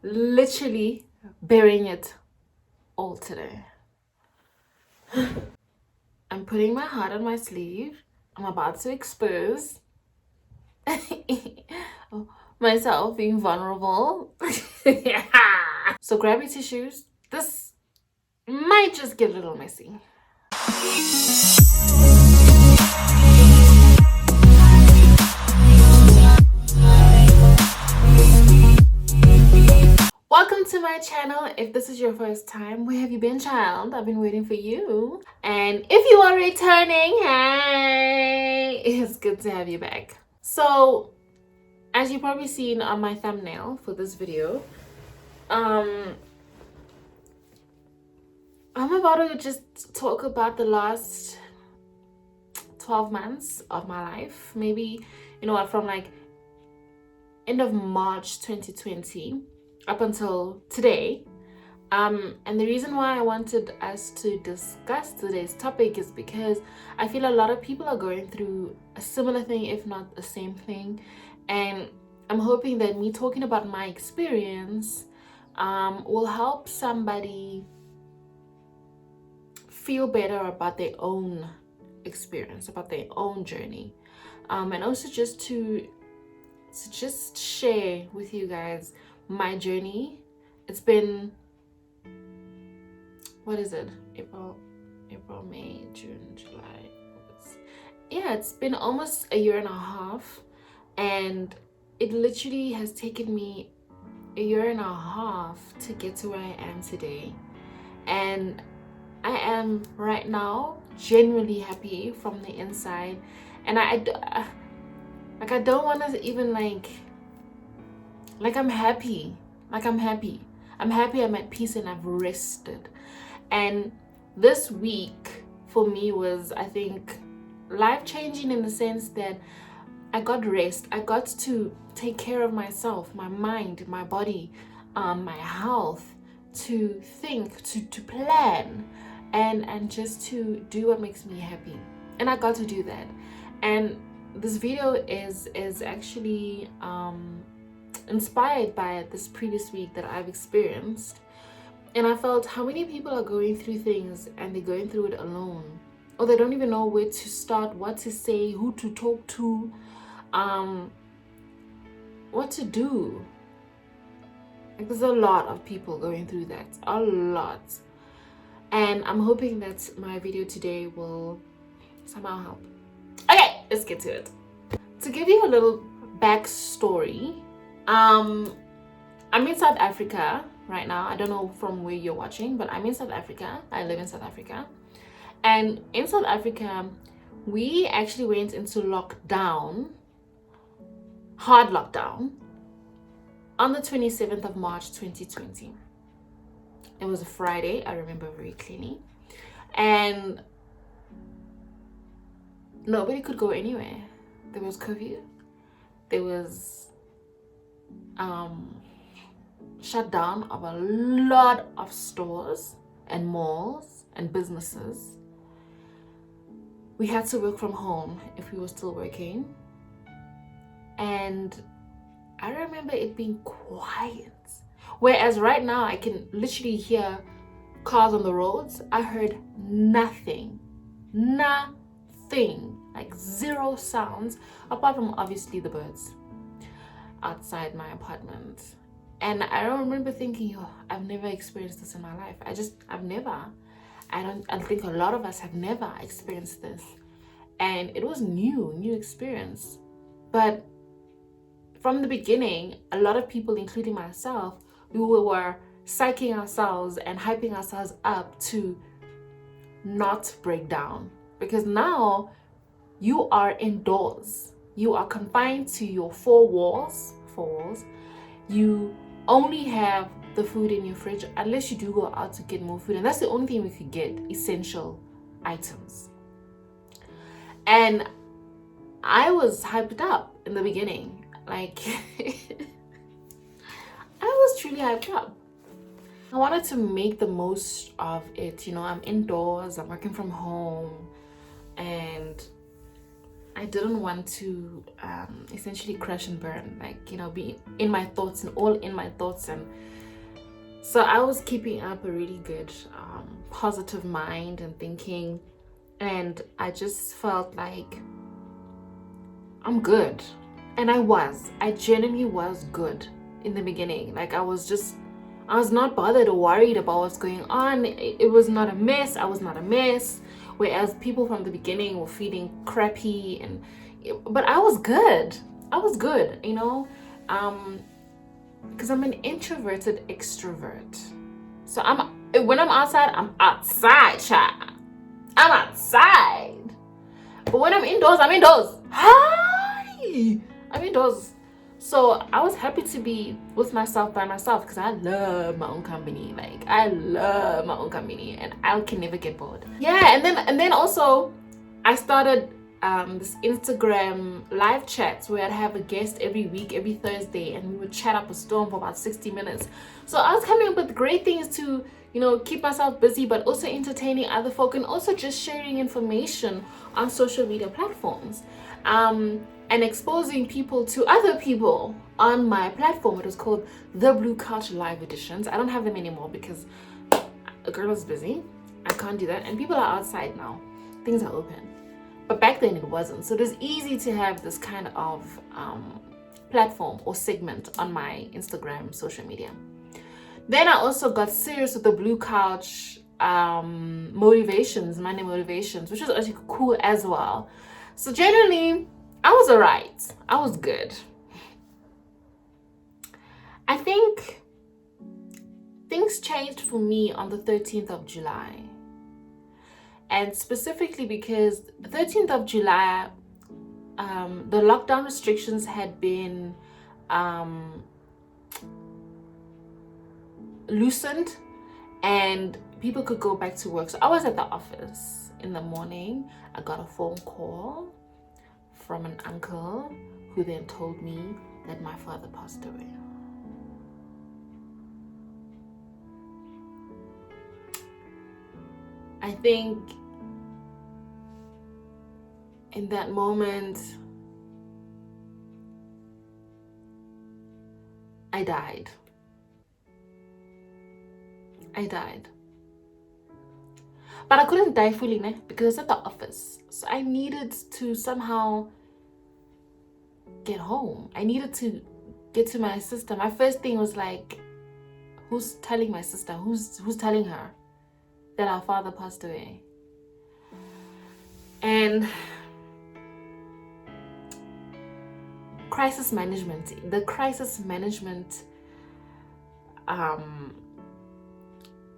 literally bearing it all today. I'm putting my heart on my sleeve. I'm about to expose myself being vulnerable. So grab your tissues. This might just get a little messy. Welcome to my channel. If this is your first time, where have you been, child? I've been waiting for you. And if you are returning, hey, it's good to have you back. So, as you've probably seen on my thumbnail for this video, I'm about to just talk about the last 12 months of my life. Maybe, you know what, from like end of March 2020 up until today. And the reason why I wanted us to discuss today's topic is because I feel a lot of people are going through a similar thing, if not the same thing. And I'm hoping that me talking about my experience will help somebody feel better about their own experience, about their own journey. And also just to just share with you guys my journey. It's been, what is it? April, May, June, July, August. Yeah, it's been almost a year and a half, and it literally has taken me a year and a half to get to where I am today. And I am right now genuinely happy from the inside, and I don't want to even like I'm happy. I'm happy. I'm at peace, and I've rested. And this week for me was, I think, life-changing in the sense that I got rest. I got to take care of myself, my mind, my body, my health, to think, to plan, and just to do what makes me happy. And I got to do that. And this video is actually inspired by this previous week that I've experienced. And I felt how many people are going through things and they're going through it alone, or they don't even know where to start, what to say, who to talk to, what to do. Like, there's a lot of people going through that, a lot. And I'm hoping that my video today will somehow help. Okay, let's get to it. To give you a little backstory, I'm in South Africa right now. I don't know from where you're watching, but I'm in South Africa. I live in South Africa. And in South Africa, we actually went into lockdown, hard lockdown, on the 27th of March 2020. It was a Friday, I remember very clearly. And nobody could go anywhere. There was curfew. There was shut down of a lot of stores and malls and businesses. We had to work from home if we were still working. And I remember it being quiet. Whereas right now I can literally hear cars on the roads. I heard nothing, like zero sounds, apart from obviously the birds outside my apartment. And I don't remember thinking, oh, I've never experienced this in my life. I've never. I think a lot of us have never experienced this. And it was new experience. But from the beginning, a lot of people, including myself, we were psyching ourselves and hyping ourselves up to not break down. Because now you are indoors. You are confined to your four walls. You only have the food in your fridge unless you do go out to get more food, and that's the only thing we could get, essential items. And I was hyped up in the beginning, like I was truly hyped up. I wanted to make the most of it. I'm indoors, I'm working from home, and I didn't want to essentially crash and burn, like, you know, be in my thoughts and all in my thoughts. And so I was keeping up a really good positive mind and thinking, and I just felt like I'm good. And I genuinely was good in the beginning. Like, I was not bothered or worried about what's going on. It was not a mess. I was not a mess. Whereas people from the beginning were feeling crappy, but I was good. I was good, you know, because I'm an introverted extrovert. So when I'm outside, child. I'm outside. But when I'm indoors, I'm indoors. Hi! I'm indoors. So I was happy to be with myself by myself because I love my own company. Like, I love my own company and I can never get bored. Yeah, and then also I started this Instagram live chats where I'd have a guest every week, every Thursday, and we would chat up a storm for about 60 minutes. So I was coming up with great things to, you know, keep myself busy, but also entertaining other folk and also just sharing information on social media platforms. And exposing people to other people on my platform. It was called The Blue Couch Live Editions. I don't have them anymore because a girl is busy. I can't do that. And people are outside now. Things are open. But back then it wasn't. So it was easy to have this kind of platform or segment on my Instagram social media. Then I also got serious with the Blue Couch motivations, Monday motivations, which was actually cool as well. So generally, I was alright. I was good. I think things changed for me on the 13th of July. And specifically because the 13th of July, the lockdown restrictions had been loosened and people could go back to work. So I was at the office in the morning. I got a phone call from an uncle who then told me that my father passed away. I think in that moment, I died. But I couldn't die fully, because I was at the office. So I needed to somehow get home. I needed to get to my sister. My first thing was like, who's telling my sister? Who's telling her that our father passed away? And crisis management. The crisis management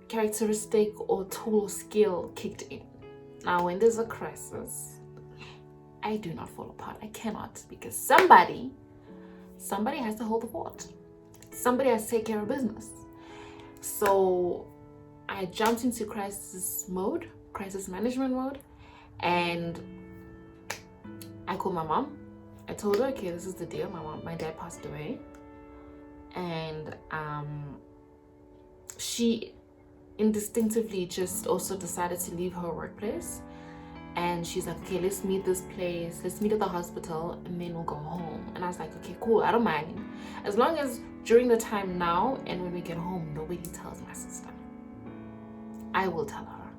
characteristic or tool skill kicked in. Now, when there's a crisis, I do not fall apart. I cannot, because somebody has to hold the fort. Somebody has to take care of business. So I jumped into crisis management mode, and I called my mom. I told her, okay, this is the deal. My dad passed away, and she instinctively just also decided to leave her workplace. And she's like, okay, let's meet this place, let's meet at the hospital, and then we'll go home. And I was like, okay, cool, I don't mind, as long as during the time now and when we get home, nobody tells my sister. I will tell her.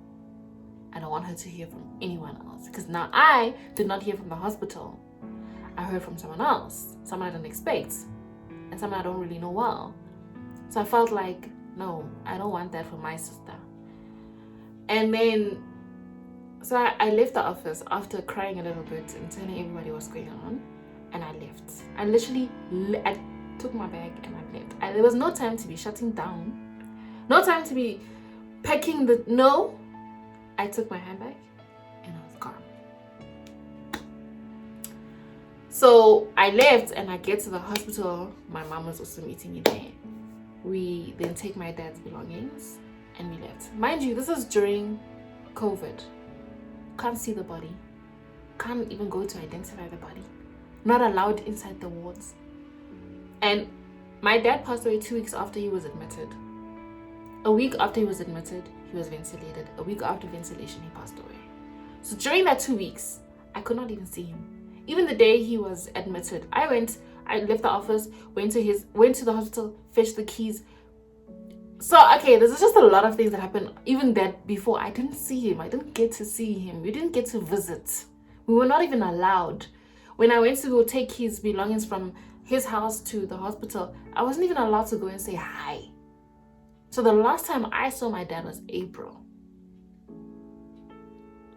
I don't want her to hear from anyone else, because now I did not hear from the hospital. I heard from someone else, someone I didn't expect, and someone I don't really know well. So I felt like, no, I don't want that for my sister. And then so I left the office after crying a little bit and telling everybody what's going on, and I left. I took my bag and I left. There was no time to be shutting down, no time to be packing no. I took my handbag and I was gone. So I left and I get to the hospital. My mom was also meeting me there. We then take my dad's belongings and we left. Mind you, this is during COVID. Can't see the body, can't even go to identify the body, not allowed inside the wards. And my dad passed away 2 weeks after he was admitted. A week after he was admitted, he was ventilated. A week after ventilation, he passed away. So during that 2 weeks, I could not even see him. Even the day he was admitted, I left the office, went to the hospital, fetched the keys. So, okay, there's just a lot of things that happened. Even that before, I didn't see him. I didn't get to see him. We didn't get to visit. We were not even allowed. When I went to go take his belongings from his house to the hospital, I wasn't even allowed to go and say hi. So the last time I saw my dad was April.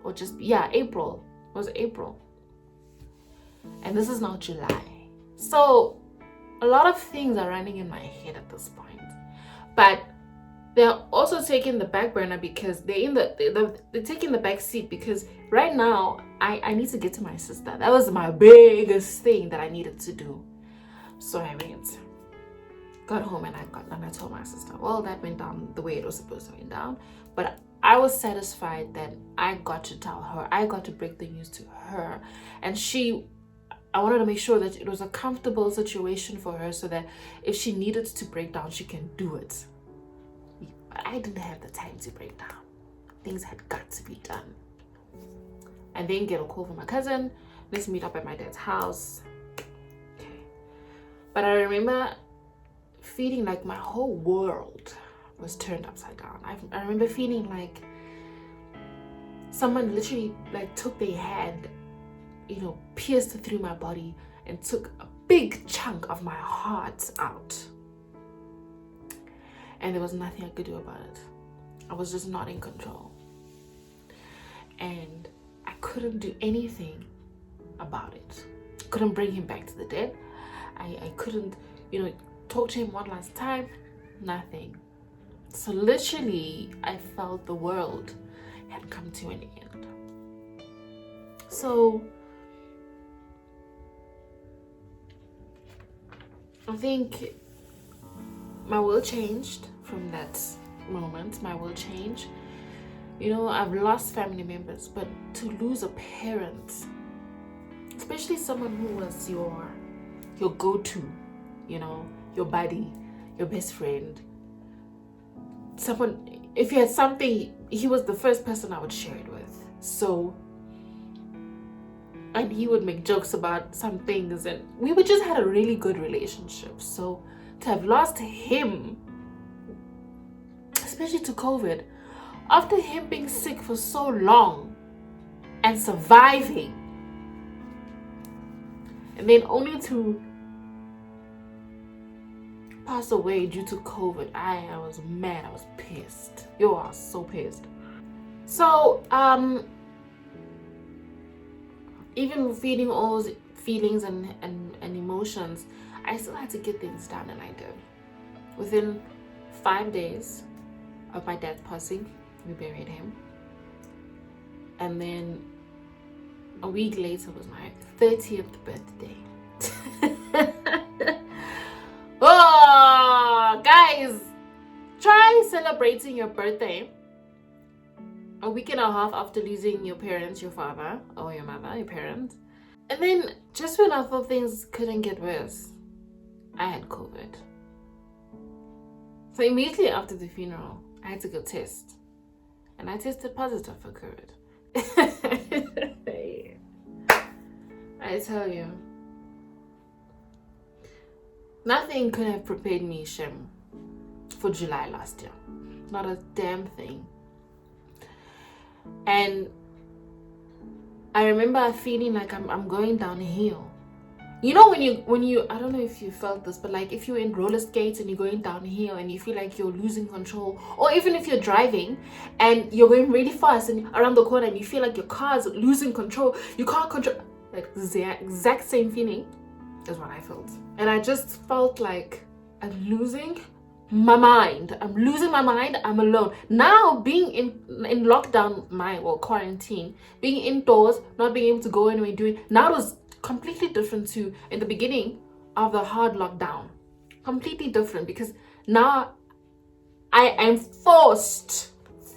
Or just, yeah, April. It was April. And this is now July. So a lot of things are running in my head at this point. But they're also taking the back burner because they're taking the back seat because right now I need to get to my sister. That was my biggest thing that I needed to do. So I got home and I told my sister, well, that went down the way it was supposed to went down. But I was satisfied that I got to tell her, I got to break the news to her. And I wanted to make sure that it was a comfortable situation for her so that if she needed to break down, she can do it. But I didn't have the time to break down. Things had got to be done. I then get a call from my cousin. Let's meet up at my dad's house. Okay. But I remember feeling like my whole world was turned upside down. I remember feeling like someone literally like took their hand, pierced through my body and took a big chunk of my heart out. And there was nothing I could do about it. I was just not in control. And I couldn't do anything about it. Couldn't bring him back to the dead. I couldn't, talk to him one last time. Nothing. So literally, I felt the world had come to an end. So I think my world changed from that moment. My world changed. I've lost family members, but to lose a parent, especially someone who was your go-to, your buddy, your best friend, someone, if you had something, he was the first person I would share it with. So, and he would make jokes about some things, and we just had a really good relationship. So to have lost him, especially to COVID, after him being sick for so long and surviving, and then only to pass away due to COVID, I was mad. I was pissed. I was so pissed. So even feeling all those feelings and emotions, I still had to get things done, and I did. Within 5 days of my dad's passing, we buried him. And then a week later was my 30th birthday. Oh, guys, try celebrating your birthday a week and a half after losing your parents, your father or your mother, your parent. And then just when I thought things couldn't get worse, I had COVID. So immediately after the funeral, I had to go test. And I tested positive for COVID. I tell you, nothing could have prepared me, Shem, for July last year. Not a damn thing. And I remember feeling like I'm going downhill. When you I don't know if you felt this, but like if you're in roller skates and you're going downhill and you feel like you're losing control, or even if you're driving and you're going really fast and around the corner and you feel like your car's losing control, you can't control, like the exact same feeling is what I felt. And I just felt like I'm losing my mind. I'm losing my mind. I'm alone. Now being in lockdown, quarantine, being indoors, not being able to go anywhere, now it was completely different to in the beginning of the hard lockdown. Completely different, because now I am forced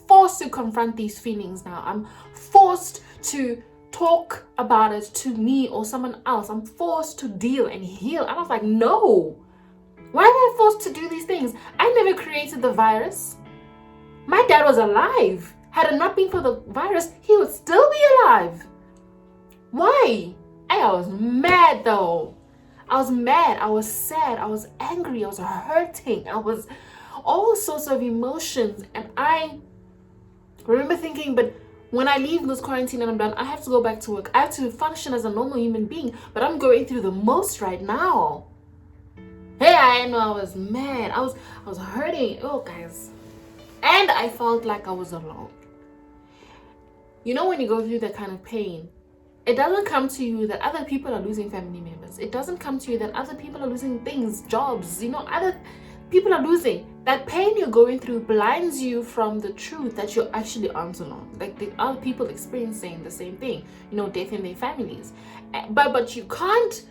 to confront these feelings. Now I'm forced to talk about it to me or someone else. I'm forced to deal and heal. And I was like, no, why am I forced to do these things? I never created the virus. My dad was alive. Had it not been for the virus, he would still be alive. Why? I was mad though. I was mad, I was sad, I was angry, I was hurting, I was all sorts of emotions. And I remember thinking, but when I leave this quarantine and I'm done, I have to go back to work. I have to function as a normal human being, but I'm going through the most right now. Hey, I know I was mad. I was hurting. Oh, guys. And I felt like I was alone. You know, when you go through that kind of pain, it doesn't come to you that other people are losing family members. It doesn't come to you that other people are losing things, jobs, other people are losing. That pain you're going through blinds you from the truth that you actually aren't alone. Like, there are people experiencing the same thing, death in their families. But you can't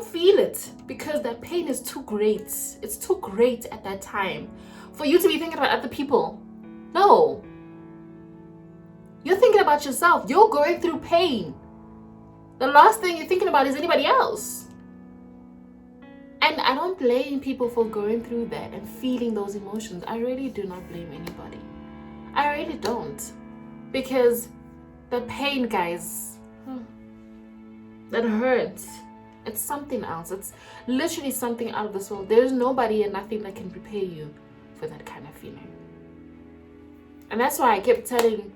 feel it because that pain is too great. It's too great at that time for you to be thinking about other people. No. You're thinking about yourself. You're going through pain. The last thing you're thinking about is anybody else. And I don't blame people for going through that and feeling those emotions. I really do not blame anybody. I really don't. Because the pain, guys, that hurts. It's something else. It's literally something out of this world. There's nobody and nothing that can prepare you for that kind of feeling. And that's why I kept telling,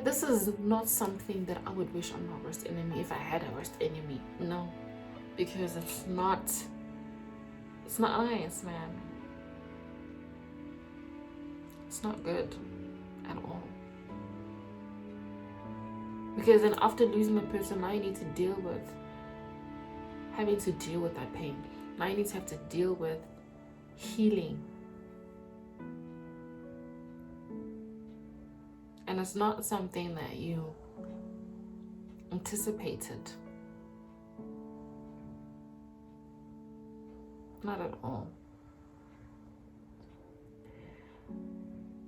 this is not something that I would wish on my worst enemy if I had a worst enemy. No. Because it's not nice, man. It's not good at all. Because then after losing a person, now you need to deal with having to deal with that pain. Now you need to have to deal with healing. And it's not something that you anticipated. Not at all.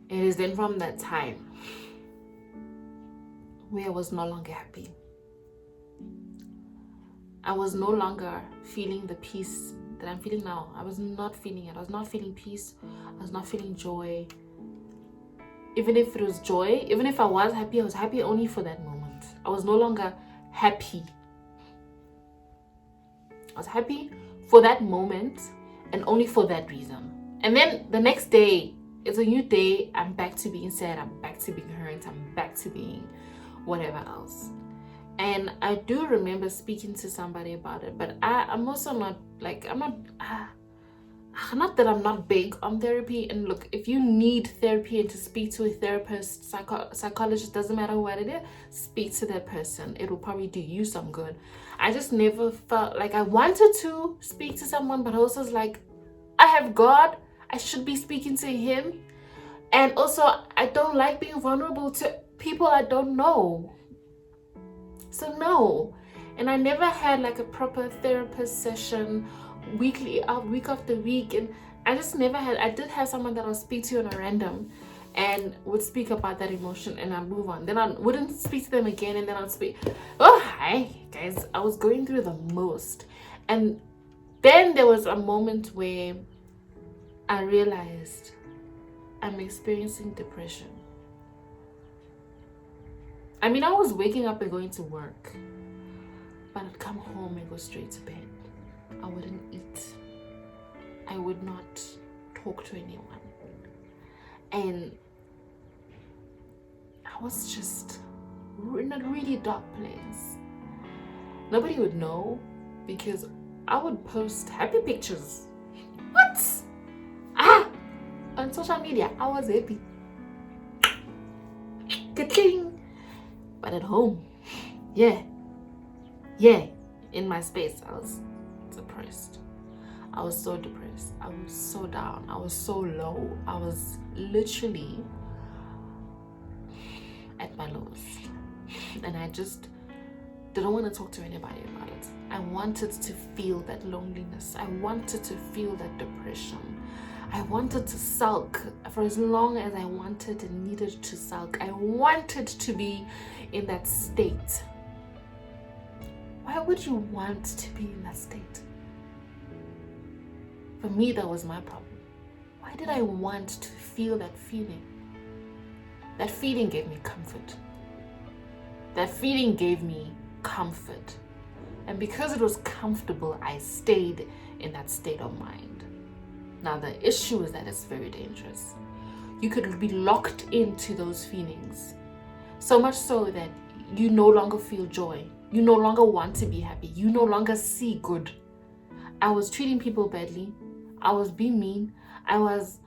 It is then from that time where I was no longer happy. I was no longer feeling the peace that I'm feeling now. I was not feeling it. I was not feeling peace. I was not feeling joy. Even if it was joy, even if I was happy, I was happy only for that moment. I was no longer happy. I was happy for that moment and only for that reason. And then the next day, it's a new day. I'm back to being sad. I'm back to being hurt. I'm back to being whatever else. And I do remember speaking to somebody about it, but I'm also not not that I'm not big on therapy. And look, if you need therapy and to speak to a therapist, psychologist, doesn't matter what it is, speak to that person. It will probably do you some good. I just never felt like I wanted to speak to someone, but also was like, I have God. I should be speaking to him. And also, I don't like being vulnerable to people I don't know. So no. And I never had a proper therapist session week after week, and I just never had. I did have someone that I'll speak to on a random and would speak about that emotion, and I'd move on. Then I wouldn't speak to them again, and then I'd speak. Oh, hi guys, I was going through the most. And then there was a moment where I realized I'm experiencing depression. I mean, I was waking up and going to work, but I'd come home and go straight to bed. I wouldn't eat. I would not talk to anyone. And I was just in a really dark place. Nobody would know because I would post happy pictures. What? On social media, I was happy. Ka-ting! But at home, yeah, in my space, I was depressed. I was so depressed. I was so down. I was so low. I was literally at my lowest. And I just didn't want to talk to anybody about it. I wanted to feel that loneliness. I wanted to feel that depression. I wanted to sulk for as long as I wanted and needed to sulk. I wanted to be in that state. Why would you want to be in that state? For me, that was my problem. Why did I want to feel that feeling? That feeling gave me comfort. That feeling gave me comfort. And because it was comfortable, I stayed in that state of mind. Now, the issue is that it's very dangerous. You could be locked into those feelings, so much so that you no longer feel joy. You no longer want to be happy. You no longer see good. I was treating people badly. I was being mean. I was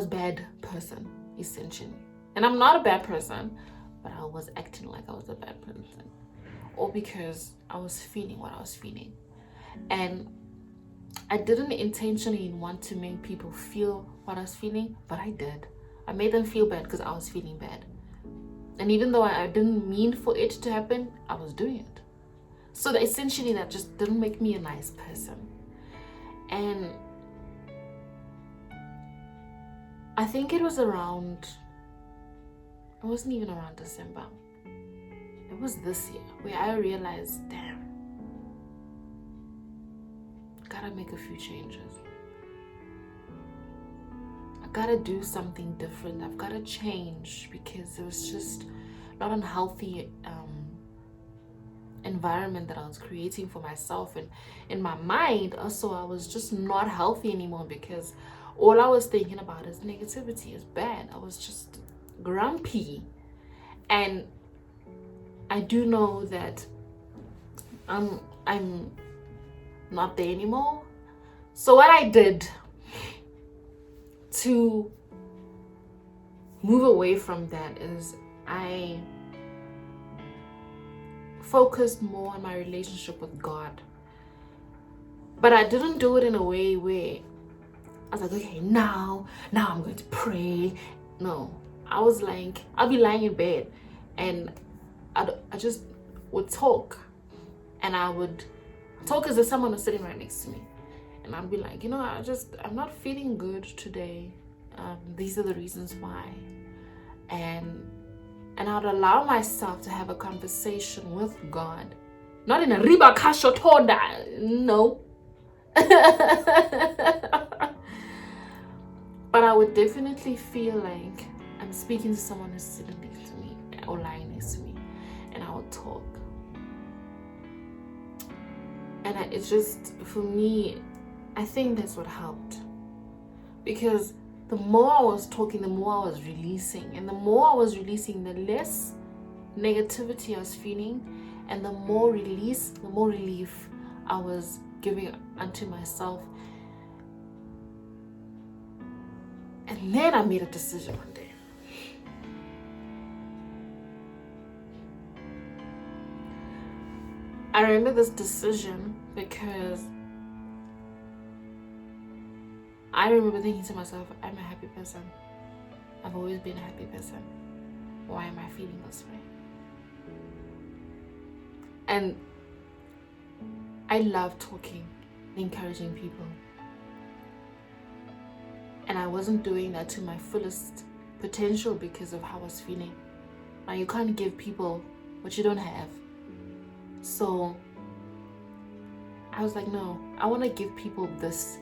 bad person, essentially. And I'm not a bad person, but I was acting like I was a bad person. All because I was feeling what I was feeling. And I didn't intentionally want to make people feel what I was feeling, but I did. I made them feel bad because I was feeling bad. And even though I didn't mean for it to happen, I was doing it. So that essentially that just didn't make me a nice person. And I think it wasn't even around December. It was this year where I realized, damn, I gotta make a few changes. I gotta do something different. I've gotta change because it was just not an healthy environment that I was creating for myself. And in my mind, also, I was just not healthy anymore because all I was thinking about is negativity, is bad. I was just grumpy. And I do know that I'm not there anymore. So what I did to move away from that is I focused more on my relationship with God. But I didn't do it in a way where I was like, okay, now I'm going to pray. No, I'll be lying in bed and I just would talk, and I would talk as if someone was sitting right next to me, and I'd be like, I'm not feeling good today. These are the reasons why, and I'd allow myself to have a conversation with God, not in a riba kashotoda, no. But I would definitely feel like I'm speaking to someone who's sitting next to me or lying next to me, and I would talk. And it's just, for me, I think that's what helped. Because the more I was talking, the more I was releasing. And the more I was releasing, the less negativity I was feeling. And the more relief I was giving unto myself. And then I made a decision one day. I remember this decision because I remember thinking to myself, I'm a happy person. I've always been a happy person. Why am I feeling this way? And I love talking, encouraging people. And I wasn't doing that to my fullest potential because of how I was feeling. Now, you can't give people what you don't have. So I was like, no, I want to give people this.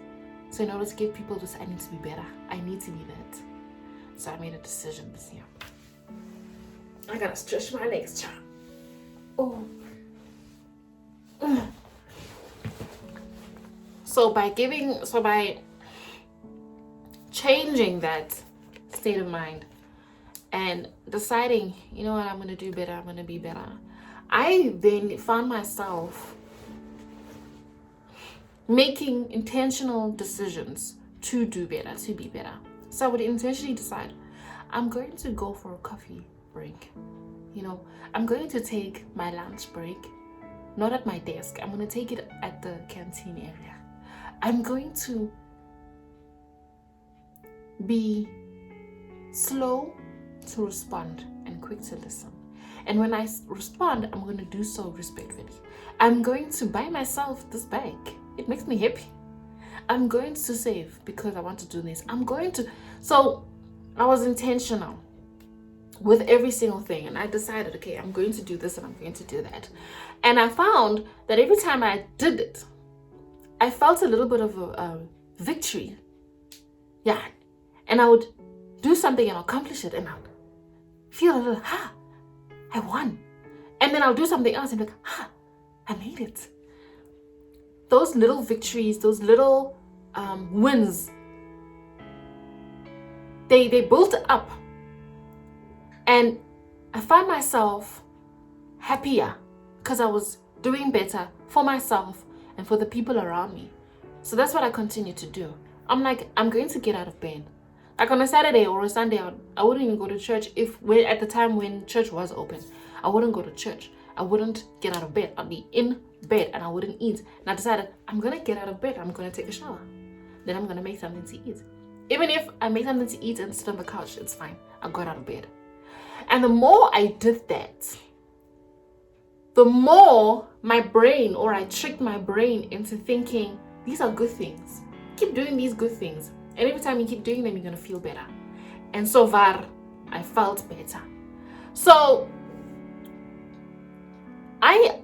So in order to give people this, I need to be better. I need to be that. So I made a decision this year. I gotta stretch my legs, child. Oh. So by changing that state of mind and deciding, you know what, I'm gonna do better, I'm gonna be better, I then found myself making intentional decisions to do better, to be better. So I would intentionally decide, I'm going to go for a coffee break. I'm going to take my lunch break, not at my desk. I'm going to take it at the canteen area. I'm going to be slow to respond and quick to listen. And when I respond, I'm going to do so respectfully. I'm going to buy myself this bag. It makes me happy. I'm going to save because I want to do this. So I was intentional with every single thing. And I decided, okay, I'm going to do this and I'm going to do that. And I found that every time I did it, I felt a little bit of a victory. Yeah. And I would do something and accomplish it and I'll feel a little, I won. And then I'll do something else and be like, I made it. Those little victories, those little wins, they built up, and I find myself happier because I was doing better for myself and for the people around me. So that's what I continue to do. I'm like, I'm going to get out of bed. Like on a Saturday or a Sunday, I wouldn't even go to church at the time when church was open. I wouldn't go to church. I wouldn't get out of bed. I'd be in bed and I wouldn't eat. And I decided, I'm going to get out of bed. I'm going to take a shower. Then I'm going to make something to eat. Even if I make something to eat and sit on the couch, it's fine. I got out of bed. And the more I did that, the more my brain, or I tricked my brain into thinking, these are good things. Keep doing these good things. And every time you keep doing them, you're going to feel better. And so far, I felt better. So, I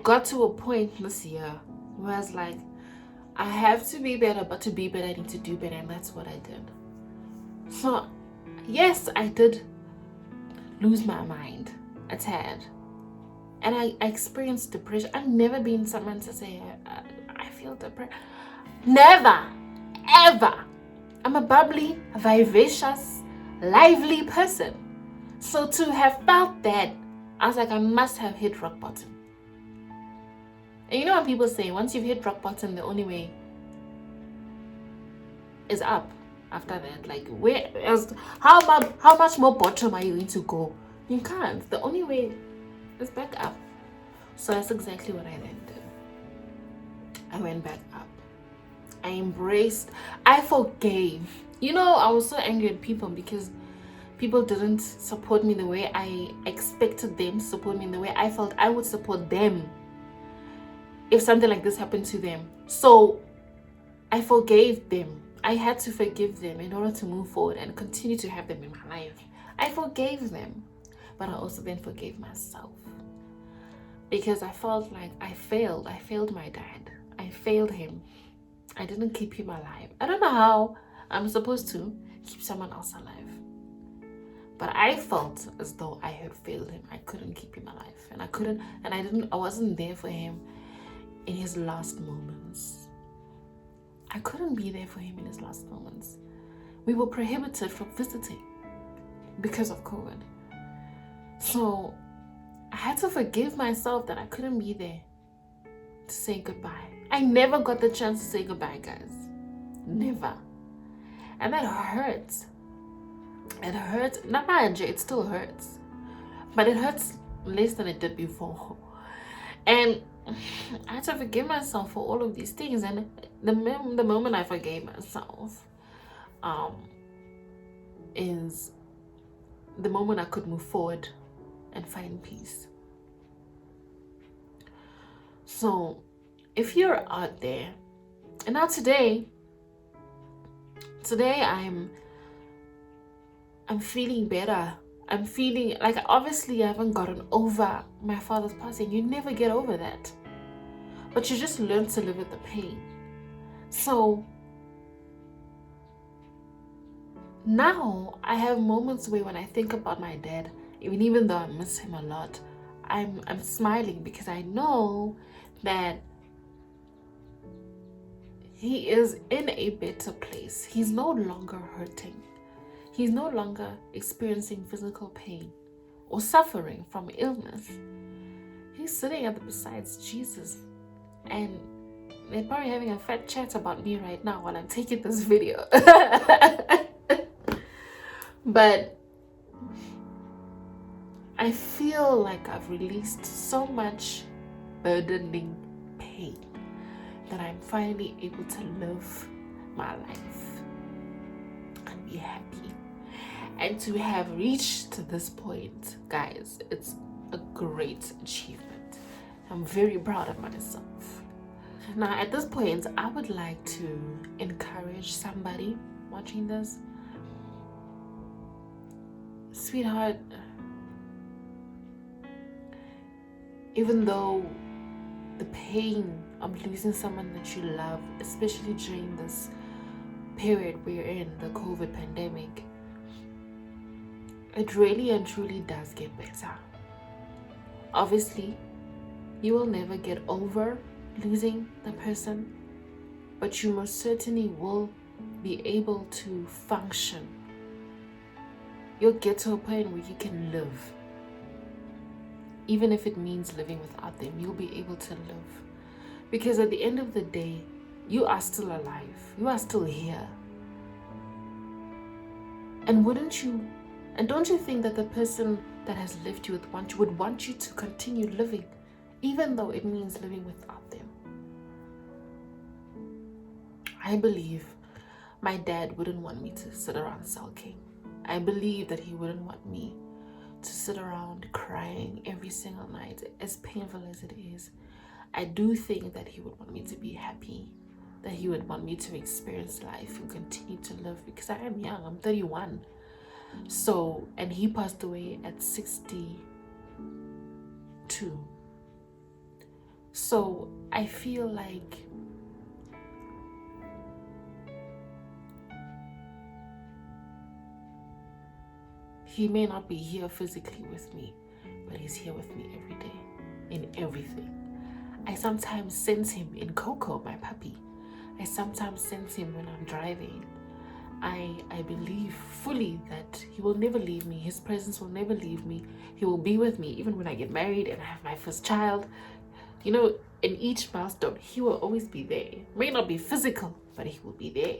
got to a point this year where I was like, I have to be better, but to be better, I need to do better. And that's what I did. So, yes, I did lose my mind a tad. And I experienced depression. I've never been someone to say, I feel depressed. Never, ever. I'm a bubbly, vivacious, lively person. So to have felt that, I was like, I must have hit rock bottom. And you know when people say, once you've hit rock bottom, the only way is up after that. Like, how much more bottom are you going to go? You can't. The only way is back up. So that's exactly what I then did. I went back up. I embraced. I forgave. You know, I was so angry at people because people didn't support me the way I expected them to support me, in the way I felt I would support them if something like this happened to them. So I forgave them. I had to forgive them in order to move forward and continue to have them in my life. I forgave them, but I also then forgave myself because I felt like I failed my dad. I failed him. I didn't keep him alive. I don't know how I'm supposed to keep someone else alive, but I felt as though I had failed him. I couldn't keep him alive, and I wasn't there for him in his last moments. I couldn't be there for him in his last moments. We were prohibited from visiting because of COVID. So I had to forgive myself that I couldn't be there to say goodbye. I never got the chance to say goodbye, guys. Never. And that hurts. It hurts. It still hurts. But it hurts less than it did before. And I had to forgive myself for all of these things. And the moment I forgave myself is the moment I could move forward and find peace. So if you're out there, and now today I'm feeling better. I'm feeling like, obviously I haven't gotten over my father's passing. You never get over that, but you just learn to live with the pain. So now I have moments where when I think about my dad, even though I miss him a lot, I'm smiling because I know that he is in a better place. He's no longer hurting. He's no longer experiencing physical pain or suffering from illness. He's sitting besides Jesus, and they're probably having a fat chat about me right now while I'm taking this video. But I feel like I've released so much burdening pain that I'm finally able to live my life and be happy. And to have reached this point, guys, it's a great achievement. I'm very proud of myself. Now, at this point, I would like to encourage somebody watching this. Sweetheart, even though the pain of losing someone that you love, especially during this period we're in, the COVID pandemic, it really and truly does get better. Obviously, You will never get over losing the person, but you most certainly will be able to function. You'll get to a point where you can live. Even if it means living without them, you'll be able to live. Because at the end of the day, you are still alive. You are still here. And don't you think that the person that has left you would want you to continue living, even though it means living without them? I believe my dad wouldn't want me to sit around sulking. I believe that he wouldn't want me to sit around crying every single night, as painful as it is. I do think that he would want me to be happy, that he would want me to experience life and continue to live, because I am young. I'm 31. So, and he passed away at 62. So I feel like he may not be here physically with me, but he's here with me every day, in everything. I sometimes sense him in Coco, my puppy. I sometimes sense him when I'm driving. I believe fully that he will never leave me. His presence will never leave me. He will be with me even when I get married and I have my first child. You know, in each milestone, he will always be there. It may not be physical, but he will be there.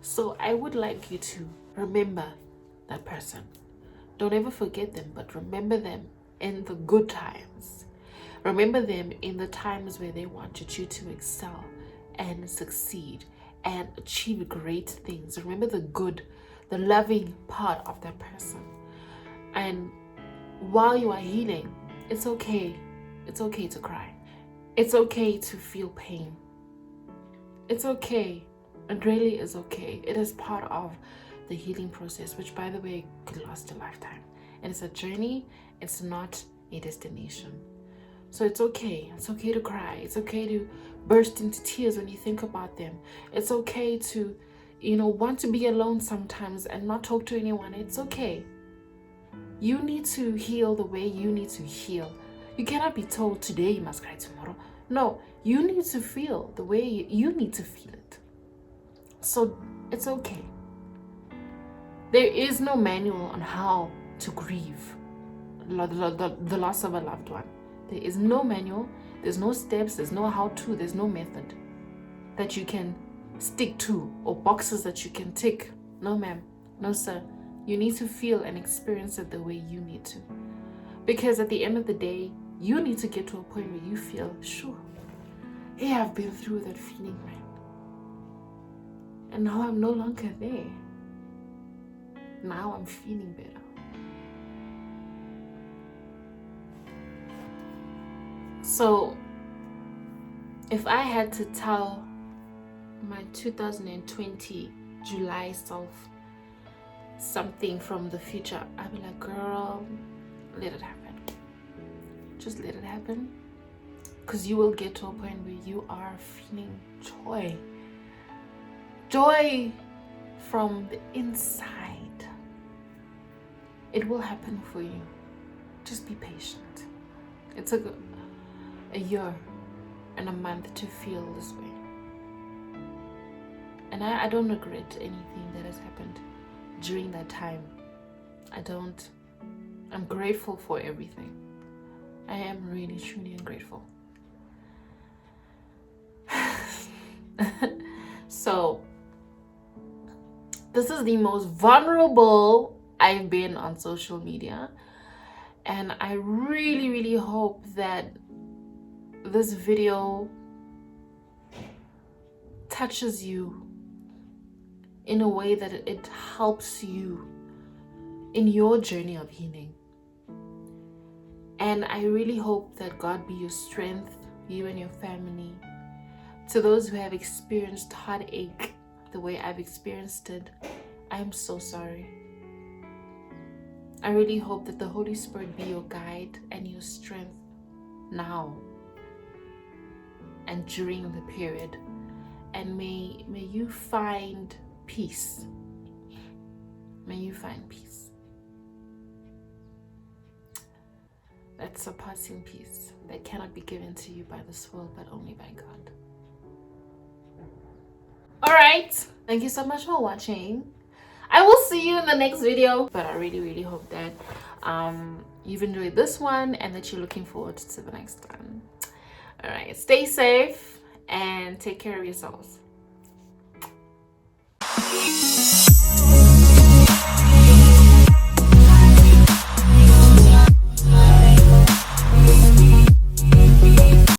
So I would like you to remember that person. Don't ever forget them, but remember them in the good times. Remember them in the times where they wanted you to excel and succeed and achieve great things. Remember the good, the loving part of that person. And while you are healing, it's okay. It's okay to cry. It's okay to feel pain. It's okay. It really is okay. It is part of the healing process, which, by the way, could last a lifetime. And it's a journey. It's not a destination. So it's okay. It's okay to cry. It's okay to burst into tears when you think about them. It's okay to, want to be alone sometimes and not talk to anyone. It's okay. You need to heal the way you need to heal. You cannot be told today you must cry tomorrow. No, you need to feel the way you need to feel it. So it's okay. There is no manual on how to grieve the loss of a loved one. There is no manual, there's no steps, there's no how-to, there's no method that you can stick to or boxes that you can tick. No, ma'am. No, sir. You need to feel and experience it the way you need to. Because at the end of the day, you need to get to a point where you feel, sure, hey, I've been through that feeling, man. And now I'm no longer there. Now I'm feeling better. So, if I had to tell my 2020 July self something from the future, I'd be like, girl, let it happen. Just let it happen. Because you will get to a point where you are feeling joy. Joy from the inside. It will happen for you. Just be patient. It took a year and a month to feel this way. And I don't regret anything that has happened during that time. I don't. I'm grateful for everything. I am really, truly grateful. So, this is the most vulnerable I've been on social media. And I really, really hope that this video touches you in a way that it helps you in your journey of healing. And I really hope that God be your strength, you and your family. To those who have experienced heartache the way I've experienced it, I am so sorry. I really hope that the Holy Spirit be your guide and your strength now and during the period. And may you find peace. May you find peace. that surpassing peace that cannot be given to you by this world but only by God. All right, thank you so much for watching. I will see you in the next video, but I really hope that you've enjoyed this one and that you're looking forward to the next one. All right, stay safe and take care of yourselves.